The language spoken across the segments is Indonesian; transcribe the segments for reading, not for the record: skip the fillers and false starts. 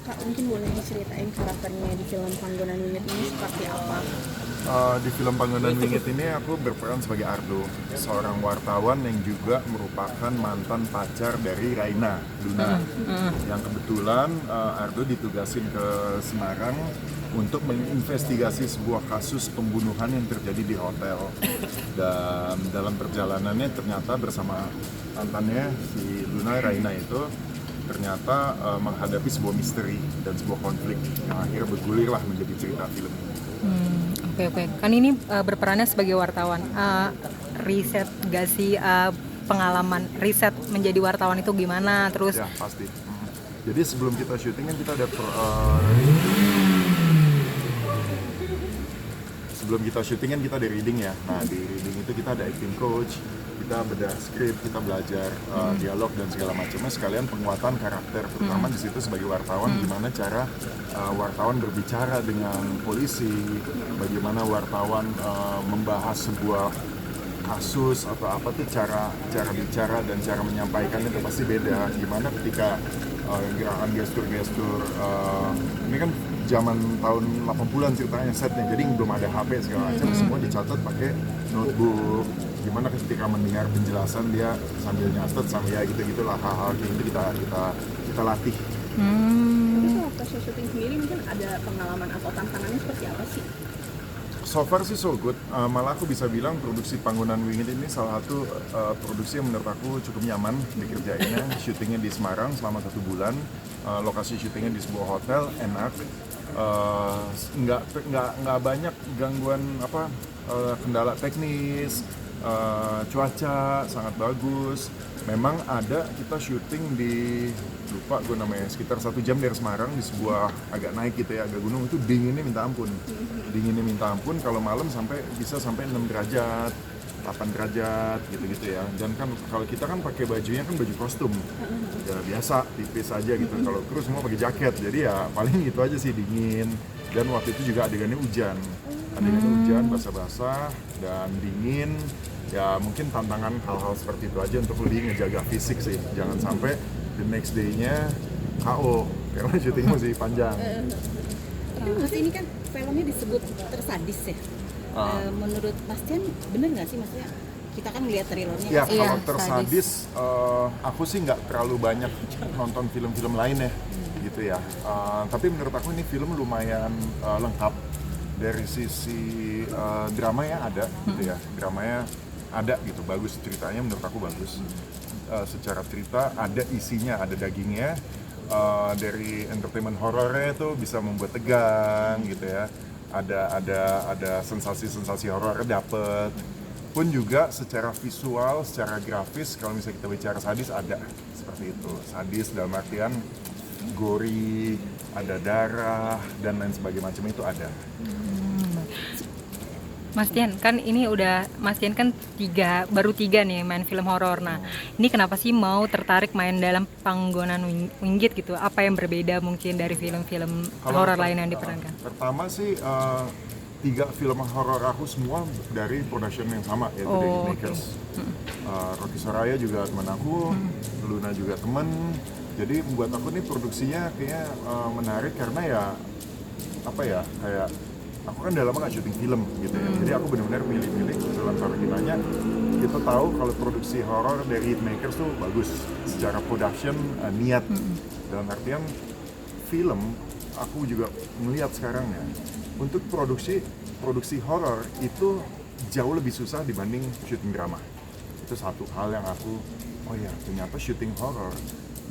Kak, mungkin boleh diceritain karakternya di film Panggonan Wingit ini seperti apa? Di film Panggonan Wingit ini aku berperan sebagai Ardo, seorang wartawan yang juga merupakan mantan pacar dari Raina, Luna. Yang kebetulan Ardo ditugasin ke Semarang untuk menginvestigasi sebuah kasus pembunuhan yang terjadi di hotel. Dan dalam perjalanannya ternyata bersama mantannya si Luna Raina itu ternyata menghadapi sebuah misteri dan sebuah konflik yang akhirnya bergulirlah menjadi cerita film ini. Oke. Kan ini berperannya sebagai wartawan. Riset gak sih pengalaman riset menjadi wartawan itu gimana? Terus Ya pasti. Jadi sebelum kita syuting kan kita ada sebelum kita syuting kan kita ada reading ya. Nah di reading itu kita ada acting coach, kita bedah skrip, kita belajar dialog dan segala macamnya, sekalian penguatan karakter, terutama di situ sebagai wartawan gimana cara wartawan berbicara dengan polisi, bagaimana wartawan membahas sebuah kasus atau apa tuh cara bicara dan cara menyampaikan itu pasti beda. Gimana ketika gerakan gestur-gestur ini kan zaman tahun 80-an ceritanya setnya, jadi belum ada HP segala macam, semua dicatat pakai notebook. Gimana ketika mendengar penjelasan dia sambil nyatet sambil ya gitu-gitulah, hal-hal kayak gitu kita latih. Tapi kalau proses syuting sendiri mungkin ada pengalaman atau tantangannya seperti apa sih? So far sih so good, malah aku bisa bilang produksi Panggonan Wingit ini salah satu produksi yang menurut aku cukup nyaman dikerjainnya. Syutingnya di Semarang selama 1 bulan, lokasi syutingnya di sebuah hotel, enak, nggak banyak gangguan kendala teknis, cuaca sangat bagus. Memang ada kita syuting di lupa gue namanya sekitar 1 jam dari Semarang di sebuah agak naik gitu ya, agak gunung, itu dinginnya minta ampun kalau malam bisa sampai 6 derajat 8 derajat gitu-gitu ya. Dan kan kalau kita kan pakai bajunya kan baju kostum ya biasa tipis aja gitu, kalau kru semua pakai jaket, jadi ya paling itu aja sih, dingin. Dan waktu itu juga adegannya hujan basah-basah dan dingin ya. Mungkin tantangan hal-hal seperti itu aja untuk lebih ngejaga fisik sih, jangan sampai the next day-nya KO karena syuting masih panjang. Tapi Mas, ini kan filmnya disebut tersadis ya. Menurut Mas Tian bener nggak sih, maksudnya kita kan lihat trailernya? Ya Iya, kalau tersadis, aku sih nggak terlalu banyak nonton film-film lain ya gitu ya. Tapi menurut aku ini film lumayan lengkap dari sisi drama ya ada gitu ya, dramanya ada gitu, bagus ceritanya, menurut aku bagus. Secara cerita ada isinya, ada dagingnya. Dari entertainment horornya itu bisa membuat tegang gitu ya, ada sensasi horornya dapet. Pun juga secara visual, secara grafis, kalau misalnya kita bicara sadis, ada seperti itu. Sadis dalam artian gori, ada darah dan lain sebagainya macam itu ada. Mas Tian, kan ini Mas Tian kan baru tiga nih main film horor. Nah, ini kenapa sih mau tertarik main dalam Panggonan Wingit gitu? Apa yang berbeda mungkin dari film-film horor lain yang diperankan? Pertama sih 3 film horor aku semua dari production yang sama, yaitu The Hitmakers. Rocky Soraya juga teman aku, Luna juga teman. Jadi buat aku nih produksinya kayaknya menarik karena ya kayak aku kan udah lama gak syuting film gitu ya, jadi aku benar-benar milih-milih dalam Tarantinonya. Kita tahu kalau produksi horor dari Hitmakers tuh bagus secara production, niat. Dalam artian film, aku juga melihat sekarang ya, untuk produksi horor itu jauh lebih susah dibanding syuting drama. Itu satu hal yang aku, ternyata syuting horor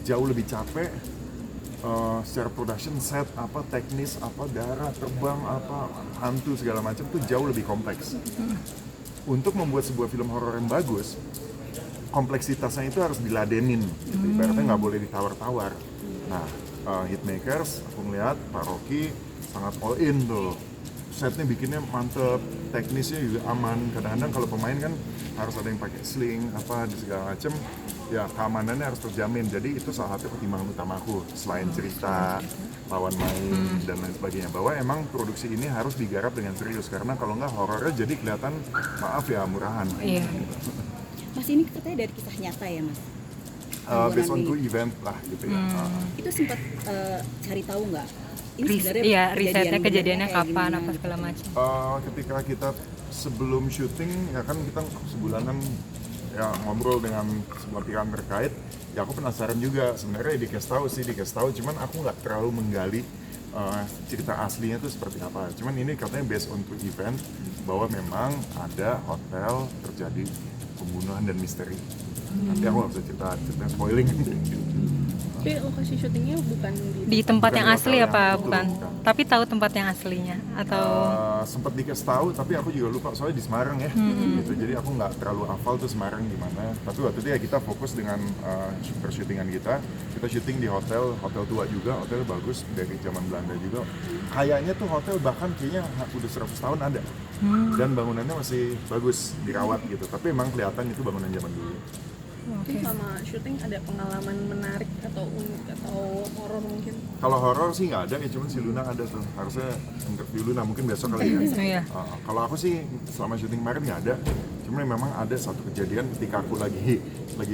jauh lebih capek. Secara production set, teknis, darah, terbang, hantu segala macam tuh jauh lebih kompleks. Untuk membuat sebuah film horor yang bagus, kompleksitasnya itu harus diladenin gitu. Ibaratnya nggak boleh ditawar-tawar. Nah, Hitmakers aku melihat Pak Rocky sangat all in tuh. Setnya bikinnya mantep, teknisnya juga aman. Kadang-kadang kalau pemain kan harus ada yang pakai sling di segala macam. Ya keamanannya harus terjamin, jadi itu salah satu pertimbangan utamaku selain cerita, lawan main dan lain sebagainya, bahwa emang produksi ini harus digarap dengan serius, karena kalau nggak horornya jadi kelihatan murahan. Iya. Mas, ini katanya dari kisah nyata ya Mas? based on Panggonan to Wingit. event lah gitu ya. Itu sempat cari tahu nggak? Ini sebenarnya Iya, risetnya benernya kejadiannya kayak kapan gimana apa gitu. segala macam. Ketika kita sebelum syuting ya kan kita sebulanan ya ngobrol dengan semua pihak terkait, ya aku penasaran juga sebenarnya dikasih tahu cuman aku nggak terlalu menggali cerita aslinya tuh seperti apa. Cuman ini katanya based on to event bahwa memang ada hotel terjadi pembunuhan dan misteri. Nanti aku nggak bisa cerita spoiling. Tapi lokasi syutingnya bukan Di tempat Bukan yang di asli hotel apa yang bukan? bukan. Tapi tahu tempat yang aslinya atau Sempat dikasih tahu tapi aku juga lupa soalnya di Semarang ya gitu. Jadi aku nggak terlalu hafal tuh Semarang di mana, tapi waktu itu ya kita fokus dengan persyutingan kita syuting di hotel tua juga, hotel bagus dari zaman Belanda juga, kayaknya tuh hotel bahkan kayaknya udah 100 tahun ada dan bangunannya masih bagus dirawat gitu, tapi emang kelihatan itu bangunan zaman dulu. Mungkin selama syuting ada pengalaman menarik atau unik atau horor mungkin. Kalau horor sih nggak ada ya, cuman si Luna ada tuh, harusnya interview Luna mungkin besok kali ya. Iya. Kalau aku sih selama syuting kemarin nggak ada, cuman memang ada satu kejadian ketika aku lagi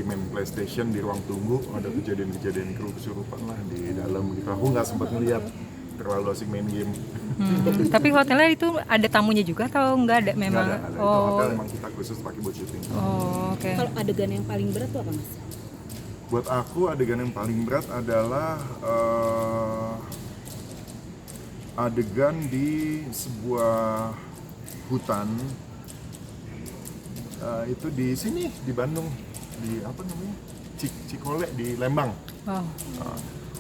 main PlayStation di ruang tunggu, ada kejadian kesurupan lah di dalam gitu. Aku nggak sempat ngeliat, terlalu asik main game. Tapi hotelnya itu ada tamunya juga atau enggak ada memang? Nggak ada. Itu hotel emang kita khusus pakai buat syuting. Oh, oke. Kalau adegan yang paling berat tuh apa mas? Buat aku adegan yang paling berat adalah adegan di sebuah hutan. Itu di sini di Bandung, di apa namanya, Cikole di Lembang. Oh.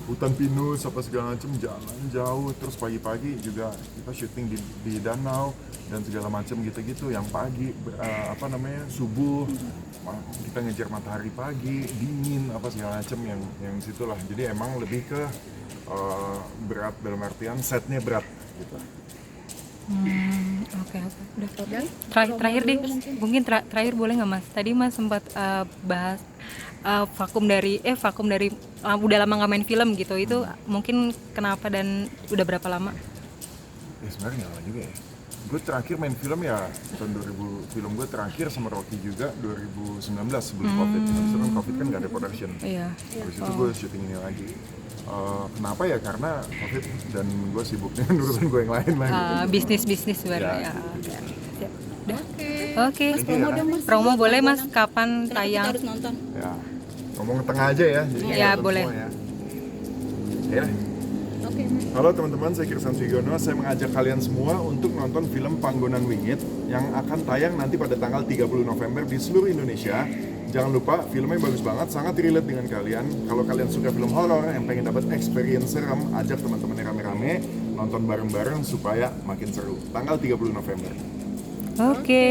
Hutan pinus apa segala macam, jalan jauh, terus pagi-pagi juga kita syuting di danau dan segala macam gitu-gitu. Yang pagi subuh kita ngejar matahari pagi, dingin apa segala macam yang situlah. Jadi emang lebih ke berat dalam artian setnya berat gitu. Oke. Udah. Terakhir deh, mungkin terakhir boleh nggak mas? Tadi mas sempat bahas vakum dari udah lama nggak main film gitu, itu mungkin kenapa dan udah berapa lama? Ya sebenarnya nggak lama juga ya. Gue terakhir main film ya tahun 2000, film gue terakhir sama Rocky juga 2019 sebelum Covid. Habis itu kan Covid kan nggak ada production. Iya. Habis itu gue syuting ini lagi. Kenapa ya? Karena Covid dan gue sibuk dengan urusan gue yang lain lah. Bisnis baru ya. gitu. Siap. Udah. Oke. Thank you ya. Promo boleh mas, kapan Kenapa kita tayang? harus nonton? Ya, ngomong ke tengah aja ya. Jadi Ya, nonton boleh. semua ya. Oke mas. Halo teman-teman, saya Kirsan Wigono. Saya mengajak kalian semua untuk nonton film Panggonan Wingit yang akan tayang nanti pada tanggal 30 November di seluruh Indonesia. Jangan lupa, filmnya bagus banget, sangat relate dengan kalian. Kalau kalian suka film horor, yang pengen dapat experience serem, ajak teman-temannya rame-rame, nonton bareng-bareng supaya makin seru. Tanggal 30 November. Oke.